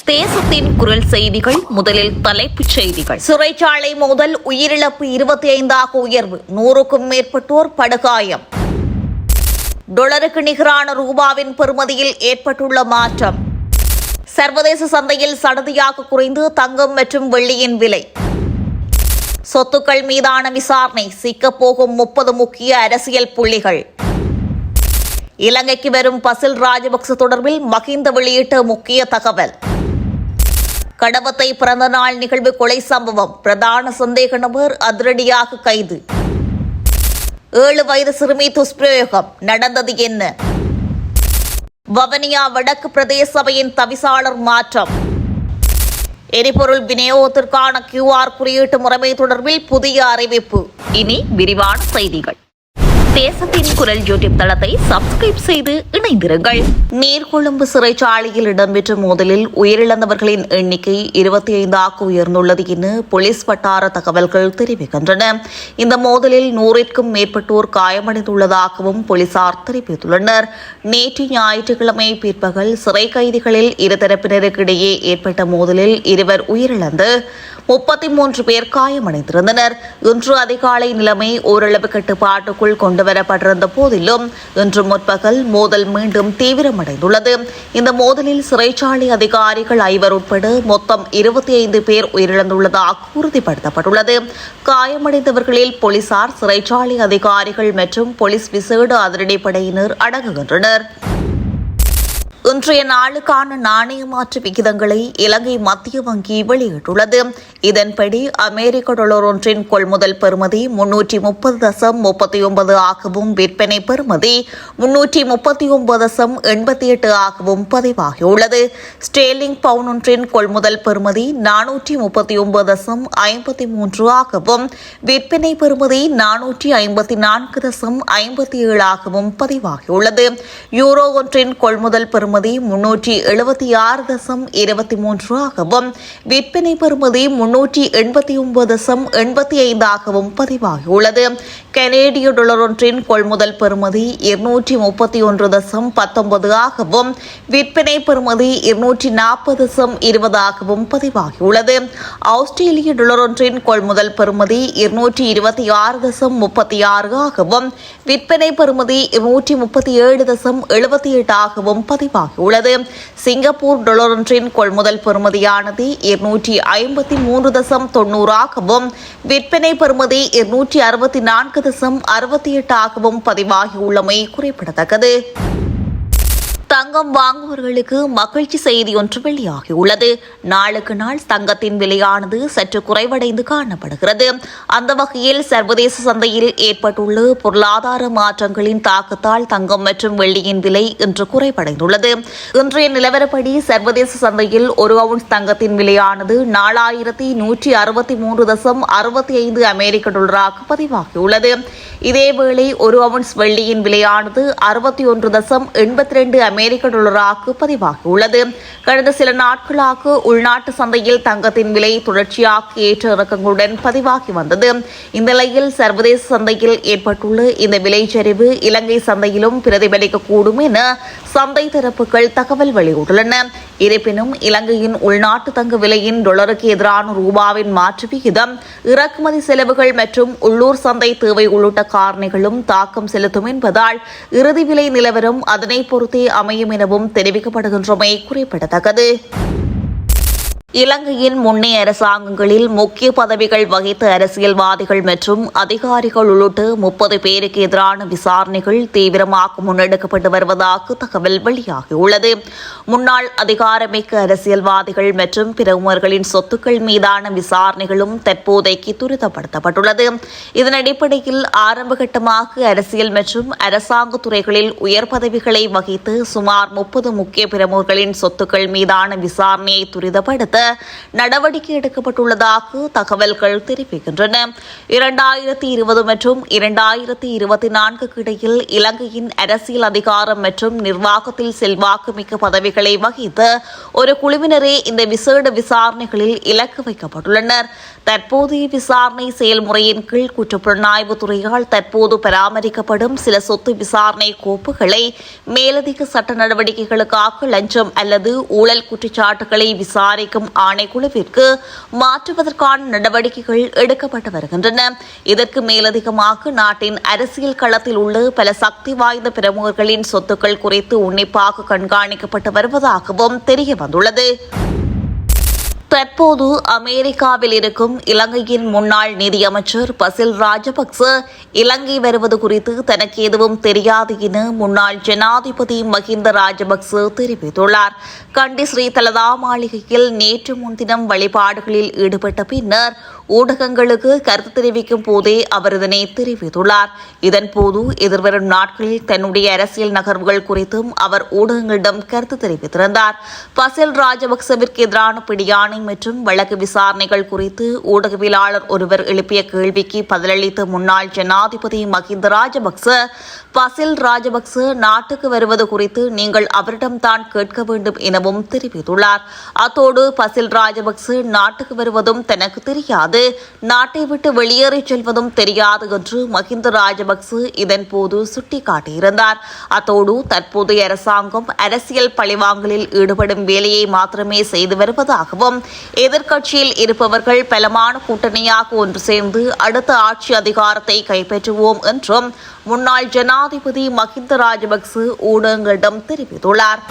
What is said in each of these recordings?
தேசத்தின் குரல் செய்திகள். முதலில் தலைப்புச் செய்திகள். சிறைச்சாலை மோதல், உயிரிழப்பு 25 உயர்வு, 100க்கும் மேற்பட்டோர் படுகாயம். டாலருக்கு நிகரான ரூபாவின் பெறுமதியில் ஏற்பட்டுள்ள மாற்றம். சர்வதேச சந்தையில் சடதியாக குறைந்து தங்கம் மற்றும் வெள்ளியின் விலை. சொத்துக்கள் மீதான விசாரணை, சிக்கப்போகும் 30 முக்கிய அரசியல் புள்ளிகள். இலங்கைக்கு வரும் பசில் ராஜபக்ச தொடர்பில் மகிந்த வெளியிட்ட முக்கிய தகவல். கடவத்தை பிறந்த நாள் நிகழ்வு கொலை சம்பவம், பிரதான சந்தேக நபர் அதிரடியாக கைது. 7 வயது சிறுமி துஷ்பிரயோகம், நடந்தது என்ன? வவனியா வடக்கு பிரதேச சபையின் தவிசாளர் மாற்றம். எரிபொருள் விநியோகத்திற்கான QR குறியீட்டு முறைமை தொடர்பில் புதிய அறிவிப்பு. இனி விரிவான செய்திகள். தேசத்தின் குரல் யூடியூப் தளத்தை சப்ஸ்கிரைப் செய்து இணைந்திருங்கள். நீர்கொழும்பு சிறைச்சாலையில் இடம்பெற்ற மோதலில் உயிரிழந்தவர்களின் எண்ணிக்கை 25 உயர்ந்துள்ளது என போலீஸ் வட்டார தகவல்கள் தெரிவிக்கின்றன. இந்த மோதலில் 100க்கும் மேற்பட்டோர் காயமடைந்துள்ளதாகவும் போலீசார் தெரிவித்துள்ளனர். நேற்று ஞாயிற்றுக்கிழமை பிற்பகல் சிறை கைதிகளில் இருதரப்பினருக்கிடையே ஏற்பட்ட மோதலில் 2 உயிரிழந்து 33 பேர் காயமடைந்திருந்தனர். இன்று அதிகாலை நிலைமை ஓரளவு கட்டுப்பாட்டுக்குள் கொண்டுவரப்பட்டிருந்த போதிலும் இன்று முற்பகல் மோதல் மீண்டும் தீவிரமடைந்துள்ளது. இந்த மோதலில் சிறைச்சாலை அதிகாரிகள் 5 உட்பட மொத்தம் 25 பேர் உயிரிழந்துள்ளதாக உறுதிப்படுத்தப்பட்டுள்ளது. காயமடைந்தவர்களில் போலீசார், சிறைச்சாலை அதிகாரிகள் மற்றும் போலீஸ் விசேட அதிரடிப்படையினர் அடங்குகின்றனர். இன்றைய நாளுக்கான நாணய மாற்று விகிதங்களை இலங்கை மத்திய வங்கி வெளியிட்டுள்ளது. இதன்படி அமெரிக்க டாலர் ஒன்றின் கொள்முதல் பெறுமதி 330.39 ஆகவும் விற்பனை பெறுமதி 339.88 ஆகவும் பதிவாகியுள்ளது. ஸ்டேர்லிங் பவுன் ஒன்றின் கொள்முதல் பெறுமதி 439.53 ஆகவும் விற்பனை பெறுமதி 454.57 ஆகவும் பதிவாகியுள்ளது. யூரோ ஒன்றின் கொள்முதல் பெறுமதி 376.23 ஆகவும் விற்பனை பெறுமதி 389.85 ஆகவும் பதிவாகியுள்ளது. கனேடிய டாலர் ஒன்றின் கொள்முதல் பெறுமதி 231.19 ஆகவும் விற்பனை பெறுமதி 240.20 ஆகவும் பதிவாகியுள்ளது. ஆஸ்திரேலிய டாலர் ஒன்றின் கொள்முதல் பெறுமதி 226.36 ஆகவும் விற்பனை பெறுமதி 237.78 ஆகவும் பதிவாகியுள்ளது. சிங்கப்பூர் டாலர் ஒன்றின் கொள்முதல் பெறுமதியானது 253.90 ஆகவும் விற்பனை பெறுமதி 264.68 ஆகவும் பதிவாகியுள்ளமை குறிப்பிடத்தக்கது. தங்கம் வாங்குபவர்களுக்கு மகிழ்ச்சி செய்தி ஒன்று வெளியாகியுள்ளது. நாளுக்கு நாள் தங்கத்தின் விலையானது சற்று குறைவடைந்து காணப்படுகிறது. அந்த வகையில் சர்வதேச சந்தையில் ஏற்பட்டுள்ள பொருளாதார மாற்றங்களின் தாக்கத்தால் தங்கம் மற்றும் வெள்ளியின் விலை இன்று குறைவடைந்துள்ளது. இன்றைய நிலவரப்படி சர்வதேச சந்தையில் 1 அவுன்ஸ் தங்கத்தின் விலையானது 4163.65 அமெரிக்க டாலராக பதிவாகியுள்ளது. இதேவேளை 1 அவுன்ஸ் வெள்ளியின் விலையானது 61.82 அமெரிக்க டாலராக பதிவாகியுள்ளது. கடந்த சில நாட்களாக உள்நாட்டு சந்தையில் தங்கத்தின் விலை தொடர்ச்சியாக ஏற்ற இறக்கங்களுடன் பதிவாகி வந்தது. இந்த நிலையில் சர்வதேச சந்தையில் ஏற்பட்டுள்ள இந்த விலைச்சரிவு இலங்கை சந்தையிலும் பிரதிபலிக்கக்கூடும் என சந்தை தரப்புகள் தகவல் வெளியிட்டுள்ளன. இருப்பினும் இலங்கையின் உள்நாட்டு தங்க விலையின் டாலருக்கு எதிரான ரூபாவின் மாற்று விகிதம், இறக்குமதி செலவுகள் மற்றும் உள்ளூர் சந்தை தேவை உள்ளிட்ட காரணிகளும் தாக்கம் செலுத்தும் என்பதால் இறுதி விலை நிலவரம் அதனை பொறுத்தே அமையும் எனவும் தெரிவிக்கப்படுகின்றமை குறிப்பிடத்தக்கது. இலங்கையின் முன்னைய அரசாங்கங்களில் முக்கிய பதவிகள் வகித்த அரசியல்வாதிகள் மற்றும் அதிகாரிகள் உள்ளிட்ட 30 பேருக்கு எதிரான விசாரணைகள் தீவிரமாக முன்னெடுக்கப்பட்டு வருவதாக தகவல் வெளியாகியுள்ளது. முன்னாள் அதிகாரமிக்க அரசியல்வாதிகள் மற்றும் பிரமுகர்களின் சொத்துக்கள் மீதான விசாரணைகளும் தற்போதைக்கு துரிதப்படுத்தப்பட்டுள்ளது. இதன் அடிப்படையில் ஆரம்பகட்டமாக அரசியல் மற்றும் அரசாங்க துறைகளில் உயர் பதவிகளை வகித்து சுமார் 30 முக்கிய பிரமுகர்களின் சொத்துக்கள் மீதான விசாரணையை துரிதப்படுத்த நடவடிக்கை எடுக்கப்பட்டுள்ளதாக தகவல்கள் தெரிவிக்கின்றன. 2020 மற்றும் 2024 இடையில் இலங்கையின் அரசியல் அதிகாரம் மற்றும் நிர்வாகத்தில் செல்வாக்குமிக்க பதவிகளை வகித்த ஒரு குழுவினரே இந்த விசேட விசாரணைகளில் இலக்கு வைக்கப்பட்டுள்ளனர். தற்போதைய விசாரணை செயல்முறையின் கீழ் குற்றப்புலனாய்வு துறையால் தற்போது பராமரிக்கப்படும் சில சொத்து விசாரணை கோப்புகளை மேலதிக சட்ட நடவடிக்கைகளுக்காக லஞ்சம் அல்லது ஊழல் குற்றச்சாட்டுகளை விசாரிக்கும் ஆணைக்குழுவிற்கு மாற்றுவதற்கான நடவடிக்கைகள் எடுக்கப்பட்டு வருகின்றன. இதற்கு மேலதிகமாக நாட்டின் அரசியல் களத்தில் உள்ள பல சக்தி வாய்ந்த பிரமுகர்களின் சொத்துக்கள் குறித்து உன்னிப்பாக கண்காணிக்கப்பட்டு வருவதாகவும் தெரிய வந்துள்ளது. தற்போது அமெரிக்காவில் இருக்கும் இலங்கையின் முன்னாள் நிதியமைச்சர் பசில் ராஜபக்ச இலங்கை வருவது குறித்து தனக்கு எதுவும் தெரியாது என முன்னாள் ஜனாதிபதி மஹிந்த ராஜபக்ச தெரிவித்துள்ளார். கண்டி ஸ்ரீ தலதா மாளிகையில் நேற்று முன்தினம் வழிபாடுகளில் ஈடுபட்ட பின்னர் ஊடகங்களுக்கு கருத்து தெரிவிக்கும் போதே அவர் இதனை தெரிவித்துள்ளார். இதன்போது எதிர்வரும் நாட்களில் தன்னுடைய அரசியல் நகர்வுகள் குறித்தும் அவர் ஊடகங்களிடம் கருத்து தெரிவித்திருந்தார். பசில் ராஜபக்சவிற்கு எதிரான பிடியாணை மற்றும் வழக்கு விசாரணைகள் குறித்து ஊடகவியலாளர் ஒருவர் எழுப்பிய கேள்விக்கு பதிலளித்த முன்னாள் ஜனாதிபதி மஹிந்த ராஜபக்ச, பசில் ராஜபக்ச நாட்டுக்கு வருவது குறித்து நீங்கள் அவரிடம்தான் கேட்க வேண்டும் எனவும் தெரிவித்துள்ளார். அத்தோடு பசில் ராஜபக்ச நாட்டுக்கு வருவதும் தனக்கு தெரியாது, நாட்டை விட்டு வெளியேறி செல்வதும் தெரியாது என்று மஹிந்த ராஜபக்ச இதன்போது சுட்டிக்காட்டியிருந்தார். அத்தோடு தற்போதைய அரசாங்கம் அரசியல் பழிவாங்கலில் ஈடுபடும் வேலையை மாத்திரமே செய்து வருவதாகவும் எதிர்க்கட்சியில் இருப்பவர்கள் பலமான கூட்டணியாக ஒன்று சேர்ந்து அடுத்த ஆட்சி அதிகாரத்தை கைப்பற்றுவோம் என்றும் முன்னாள் ஜனாதிபதி மஹிந்த ராஜபக்ச ஊடகங்களிடம் தெரிவித்துள்ளார்.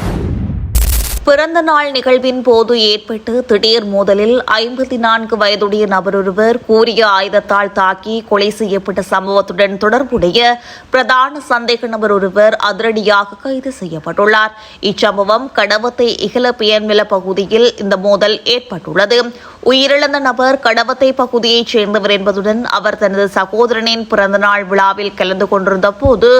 பிறந்த நாள் நிகழ்வின் போது ஏற்பட்டு திடீர் மோதலில் 54 வயதுடைய நபரொருவர் கூரிய ஆயுதத்தால் தாக்கி கொலை செய்யப்பட்ட சம்பவத்துடன் தொடர்புடைய பிரதான சந்தேக நபர் ஒருவர் அதிரடியாக கைது செய்யப்பட்டுள்ளார். இச்சம்பவம் கடவத்தை இகலபியன்வில பகுதியில் இந்த மோதல் ஏற்பட்டுள்ளது. உயிரிழந்த நபர் கடவத்தை பகுதியைச் சேர்ந்தவர் என்பதுடன் அவர் தனது சகோதரனின் பிறந்தநாள் விழாவில் கலந்து கொண்டிருந்த போது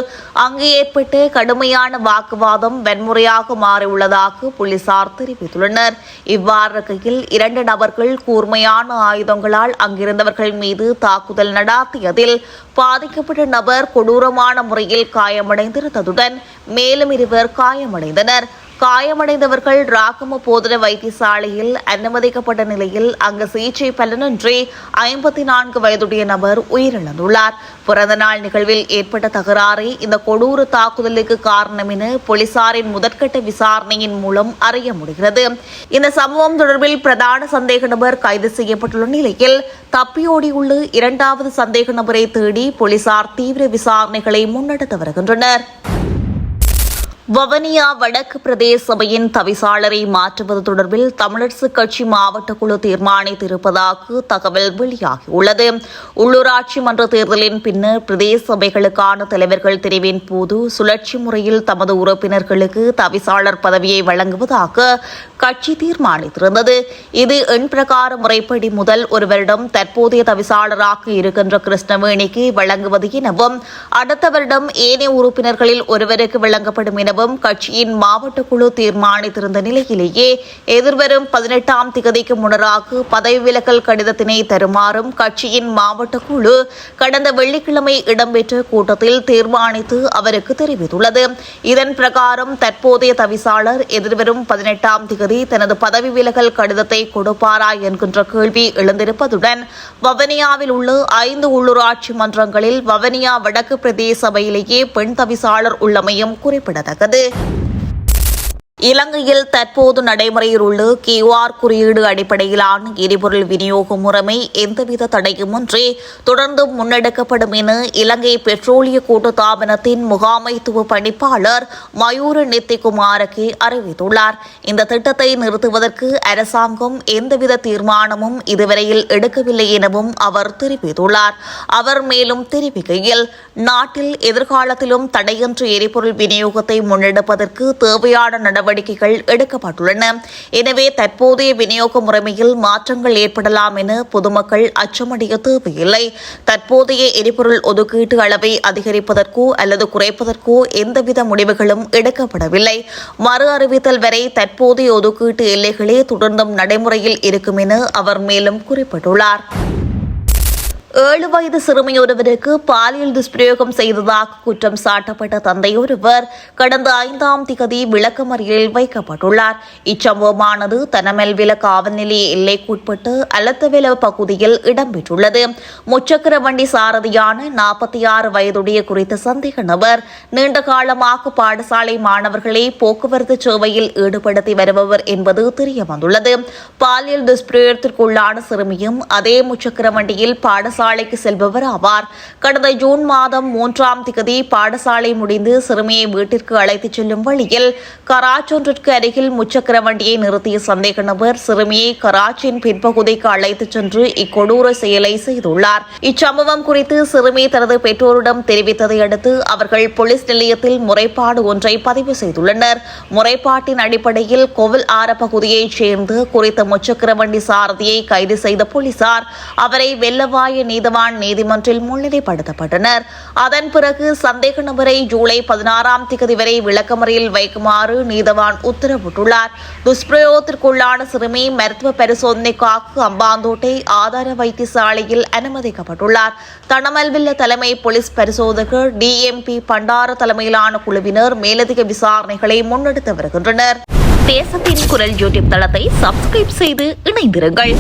அங்கு ஏற்பட்டு கடுமையான வாக்குவாதம் வன்முறையாக மாறியுள்ளதாக போலீசார் தெரிவித்துள்ளனர். இவ்வாறு இருக்கையில் 2 நபர்கள் கூர்மையான ஆயுதங்களால் அங்கிருந்தவர்கள் மீது தாக்குதல் நடாத்தியதில் பாதிக்கப்பட்ட நபர் கொடூரமான முறையில் காயமடைந்திருந்ததுடன் மேலும் 2 காயமடைந்தனர். காயமடைந்தவர்கள் ராகம போதன வைத்தியசாலையில் அனுமதிக்கப்பட்ட நிலையில் அங்கு சிகிச்சை பலனின்றி 54 வயதுடைய நபர் உயிரிழந்துள்ளார். பிறந்தநாள் நிகழ்வில் ஏற்பட்ட தகராறே இந்த கொடூர தாக்குதலுக்கு காரணம் என போலீசாரின் முதற்கட்ட விசாரணையின் மூலம் அறிய முடிகிறது. இந்த சம்பவம் தொடர்பில் பிரதான சந்தேக நபர் கைது செய்யப்பட்டுள்ள நிலையில் தப்பியோடியுள்ள 2வது சந்தேக நபரை தேடி போலீசார் தீவிர விசாரணைகளை முன்னெடுத்து வருகின்றனர். வவுனியா வடக்கு பிரதேச சபையின் தவிசாளரை மாற்றுவது தொடர்பில் தமிழரசுக் கட்சி மாவட்ட குழு தீர்மானித்திருப்பதாக தகவல் வெளியாகியுள்ளது. உள்ளூராட்சி மன்ற தேர்தலின் பின்னர் பிரதேச சபைகளுக்கான தலைவர்கள் தெரிவின் போது சுழற்சி முறையில் தமது உறுப்பினர்களுக்கு தவிசாளர் பதவியை வழங்குவதாக கட்சி தீர்மானித்திருந்தது. இது எண் பிரகார முறைப்படி முதல் ஒரு வருடம் தற்போதைய தவிசாளராக இருக்கின்ற கிருஷ்ணவேணிக்கு வழங்குவது எனவும் அடுத்த வருடம் ஏனைய உறுப்பினர்களில் ஒருவருக்கு வழங்கப்படும் எனவும் கட்சியின் மாவட்ட குழு தீர்மானித்திருந்த நிலையிலேயே எதிர்வரும் 18ஆம் திகதிக்கு முன்னராக பதவி விலகல் கடிதத்தினை தருமாறும் கட்சியின் மாவட்ட குழு கடந்த வெள்ளிக்கிழமை இடம்பெற்ற கூட்டத்தில் தீர்மானித்து அவருக்கு தெரிவித்துள்ளது. இதன் பிரகாரம் தற்போதைய தவிசாளர் எதிர்வரும் 18ஆம் திகதி தனது பதவி விலகல் கடிதத்தை கொடுப்பாரா என்கின்ற கேள்வி எழுந்திருப்பதுடன் வவுனியாவில் உள்ள 5 உள்ளூராட்சி மன்றங்களில் வவுனியா வடக்கு பிரதேச சபையிலேயே பெண் தவிசாளர் உள்ளமையும் குறிப்பிடத்தக்கது. இலங்கையில் தற்போது நடைமுறையில் உள்ள QR குறியீடு அடிப்படையிலான எரிபொருள் விநியோக முறைமை எந்தவித தடையுமின்றி தொடர்ந்து முன்னெடுக்கப்படும் என இலங்கை பெட்ரோலிய கூட்டுத்தாபனத்தின் முகாமைத்துவ பணிப்பாளர் மயூர நித்திகுமாரகே அறிவித்துள்ளார். இந்த திட்டத்தை நிறுத்துவதற்கு அரசாங்கம் எந்தவித தீர்மானமும் இதுவரையில் எடுக்கவில்லை எனவும் அவர் தெரிவித்துள்ளார். அவர் மேலும் தெரிவிக்கையில், நாட்டில் எதிர்காலத்திலும் தடையின்றி எரிபொருள் விநியோகத்தை முன்னெடுப்பதற்கு தேவையான நடவடிக்கை நடவடிக்கைகள் எடுக்கப்பட்டுள்ளன. எனவே தற்போதைய விநியோக முறைமையில் மாற்றங்கள் ஏற்படலாம் என பொதுமக்கள் அச்சமடைய தேவையில்லை. தற்போதைய எரிபொருள் ஒதுக்கீட்டு அளவை அதிகரிப்பதற்கோ அல்லது குறைப்பதற்கோ எந்தவித முடிவுகளும் எடுக்கப்படவில்லை. மறு அறிவித்தல் வரை தற்போதைய ஒதுக்கீட்டு எல்லைகளே தொடர்ந்தும் நடைமுறையில் இருக்கும் என அவர் மேலும் குறிப்பிட்டுள்ளார். 7 வயது சிறுமியொருவருக்கு பாலியல் துஷ்பிரயோகம் செய்ததாக குற்றம் சாட்டப்பட்ட தந்தையொருவர் கடந்த 5ஆம் திகதி விளக்கமறியலில் வைக்கப்பட்டுள்ளார். இச்சம்பவமானது தனமெல்வில காவல் நிலைய எல்லைக்குட்பட்டு அல்லத்தவில பகுதியில் இடம்பெற்றுள்ளது. முச்சக்கர வண்டி சாரதியான 46 வயதுடைய குறித்த சந்தேக நபர் நீண்ட காலமாக பாடசாலை மாணவர்களை போக்குவரத்து சேவையில் ஈடுபடுத்தி வருபவர் என்பது தெரியவந்துள்ளது. பாலியல் துஷ்பிரயோகத்திற்குள்ளான சிறுமியும் அதே முச்சக்கர வண்டியில் பாடசாலைக்கு செல்பவர் ஆவார். கடந்த ஜூன் மாதம் 3ஆம் திகதி பாடசாலை முடிந்து சிறுமியை வீட்டிற்கு அழைத்துச் செல்லும் வழியில் கராச்சொன்றிற்கு அருகில் முச்சக்கர வண்டியை நிறுத்திய சந்தேக நபர் சிறுமியை கராச்சியின் பின்பகுதிக்கு அழைத்துச் சென்று இக்கொடூர செயலை செய்துள்ளார். இச்சம்பவம் குறித்து சிறுமி தனது பெற்றோரிடம் தெரிவித்ததை அடுத்து அவர்கள் போலீஸ் நிலையத்தில் முறைப்பாடு ஒன்றை பதிவு செய்துள்ளனர். முறைப்பாட்டின் அடிப்படையில் கோவில் ஆர பகுதியைச் சேர்ந்து குறித்த முச்சக்கர வண்டி சாரதியை கைது செய்த போலீசார் அவரை வெள்ளவாய நீதவான் நீதிமன்றில் முன்னிலைப்படுத்தப்பட்டனர். அதன் பிறகு சந்தேக நபரை ஜூலை 16ஆம் திகதி வரை விளக்கமறியல் வைக்குமாறு நீதவான் உத்தரவிட்டுள்ளார். துஷ்பிரயோகத்திற்குள்ளான சிறுமி மருத்துவ பரிசோதனைக்காக அம்பாந்தோட்டை ஆதார வைத்தியசாலையில் அனுமதிக்கப்பட்டுள்ளார். தனமல்வில்ல தலைமை போலீஸ் பரிசோதகர் DMP பண்டார தலைமையிலான குழுவினர் மேலதிக விசாரணைகளை முன்னெடுத்து வருகின்றனர். தேசத்தின் குரல் யூடியூப் தளத்தை சப்ஸ்கிரைப் செய்து இணைந்திருங்கள்.